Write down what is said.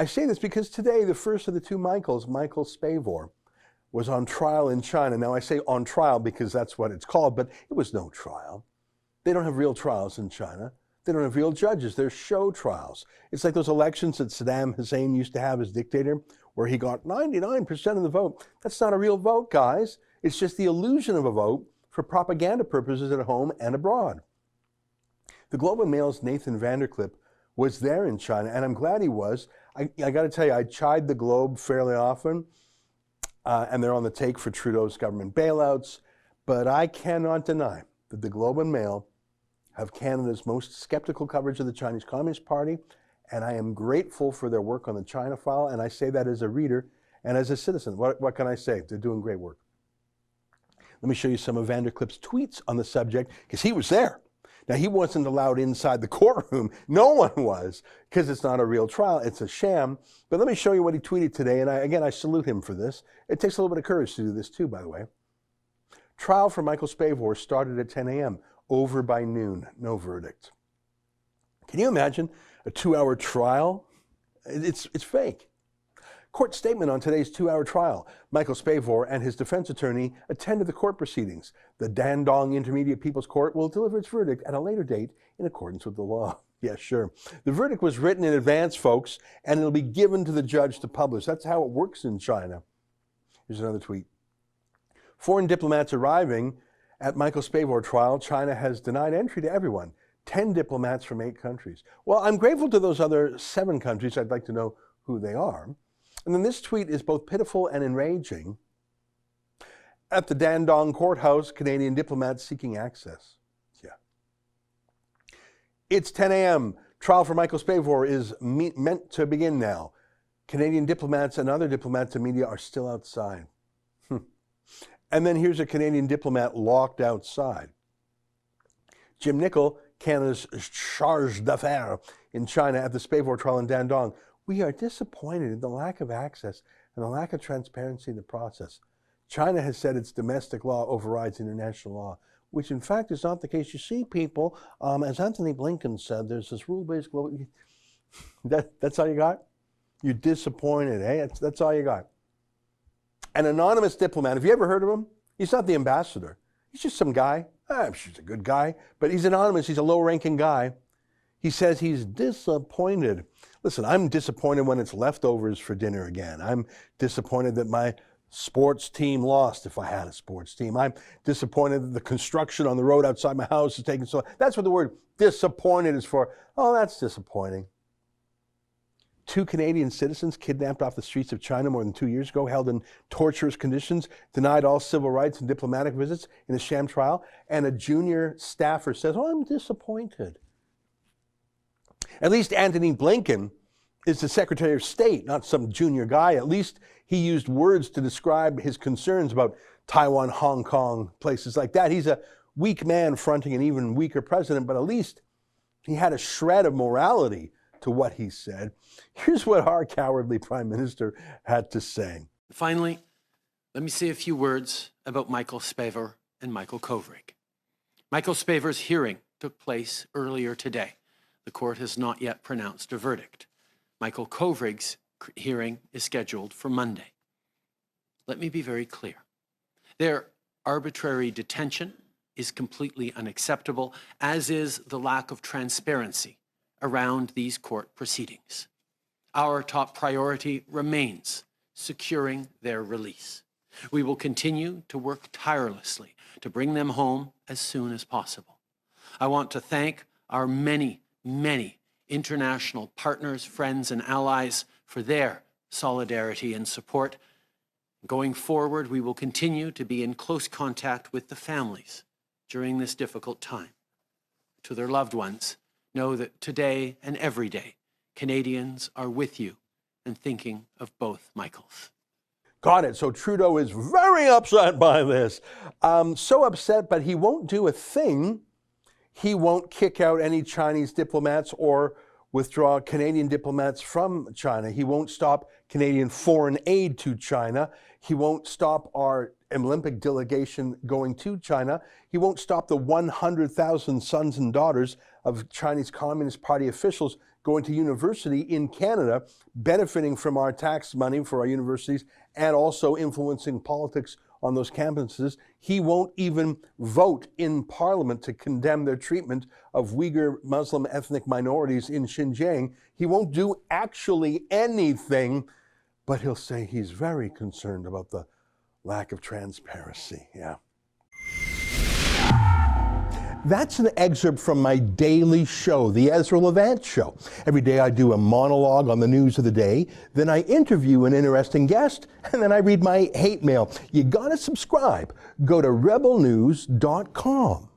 I say this because today, the first of the two Michaels, Michael Spavor, was on trial in China. Now, I say on trial because that's what it's called, but it was no trial. They don't have real trials in China. They don't have real judges. They're show trials. It's like those elections that Saddam Hussein used to have as dictator, where he got 99% of the vote. That's not a real vote, guys. It's just the illusion of a vote for propaganda purposes at home and abroad. The Globe and Mail's Nathan Vanderclip was there in China, and I'm glad he was. I got to tell you, I chide the Globe fairly often, and they're on the take for Trudeau's government bailouts, but I cannot deny that the Globe and Mail have Canada's most skeptical coverage of the Chinese Communist Party, and I am grateful for their work on the China file, and I say that as a reader and as a citizen. What can I say? They're doing great work. Let me show you some of Vanderclip's tweets on the subject, because he was there. Now, he wasn't allowed inside the courtroom. No one was, because it's not a real trial. It's a sham. But let me show you what he tweeted today, and I salute him for this. It takes a little bit of courage to do this too, by the way. Trial for Michael Spavor started at 10 a.m., over by noon, no verdict. Can you imagine a 2-hour trial? It's fake. Court statement on today's 2-hour trial. Michael Spavor and his defense attorney attended the court proceedings. The Dandong Intermediate People's Court will deliver its verdict at a later date in accordance with the law. Yeah, sure. The verdict was written in advance, folks, and it'll be given to the judge to publish. That's how it works in China. Here's another tweet. Foreign diplomats arriving at Michael Spavor trial. China has denied entry to everyone. 10 diplomats from 8 countries. Well, I'm grateful to those other 7 countries. I'd like to know who they are. And then this tweet is both pitiful and enraging. At the Dandong courthouse, Canadian diplomats seeking access. Yeah. It's 10 a.m. Trial for Michael Spavor is meant to begin now. Canadian diplomats and other diplomats and media are still outside. And then here's a Canadian diplomat locked outside. Jim Nicol, Canada's charge d'affaires in China at the Spavor trial in Dandong. We are disappointed in the lack of access and the lack of transparency in the process. China has said its domestic law overrides international law, which in fact is not the case. You see, people, as Anthony Blinken said, there's this rule-based global... That's all you got? You're disappointed, eh? That's all you got. An anonymous diplomat, have you ever heard of him? He's not the ambassador. He's just some guy. I'm sure he's a good guy, but he's anonymous. He's a low-ranking guy. He says he's disappointed. Listen, I'm disappointed when it's leftovers for dinner again. I'm disappointed that my sports team lost, if I had a sports team. I'm disappointed that the construction on the road outside my house is taking so long. That's what the word disappointed is for. Oh, that's disappointing. 2 Canadian citizens kidnapped off the streets of China more than 2 years ago, held in torturous conditions, denied all civil rights and diplomatic visits in a sham trial, and a junior staffer says, oh, I'm disappointed. At least Anthony Blinken is the Secretary of State, not some junior guy. At least he used words to describe his concerns about Taiwan, Hong Kong, places like that. He's a weak man fronting an even weaker president, but at least he had a shred of morality to what he said. Here's what our cowardly Prime Minister had to say. Finally, let me say a few words about Michael Spavor and Michael Kovrig. Michael Spavor's hearing took place earlier today. The court has not yet pronounced a verdict. Michael Kovrig's hearing is scheduled for Monday. Let me be very clear. Their arbitrary detention is completely unacceptable, as is the lack of transparency around these court proceedings. Our top priority remains securing their release. We will continue to work tirelessly to bring them home as soon as possible. I want to thank our many international partners, friends, and allies for their solidarity and support. Going forward, we will continue to be in close contact with the families during this difficult time. To their loved ones, know that today and every day, Canadians are with you and thinking of both Michaels. Got it. So Trudeau is very upset by this. So upset, but he won't do a thing. He won't kick out any Chinese diplomats or withdraw Canadian diplomats from China. He won't stop Canadian foreign aid to China. He won't stop our Olympic delegation going to China. He won't stop the 100,000 sons and daughters of Chinese Communist Party officials going to university in Canada, benefiting from our tax money for our universities and also influencing politics on those campuses. He won't even vote in Parliament to condemn their treatment of Uyghur Muslim ethnic minorities in Xinjiang. He won't do actually anything, but he'll say he's very concerned about the lack of transparency. Yeah. That's an excerpt from my daily show, The Ezra Levant Show. Every day I do a monologue on the news of the day, then I interview an interesting guest, and then I read my hate mail. You gotta subscribe. Go to rebelnews.com.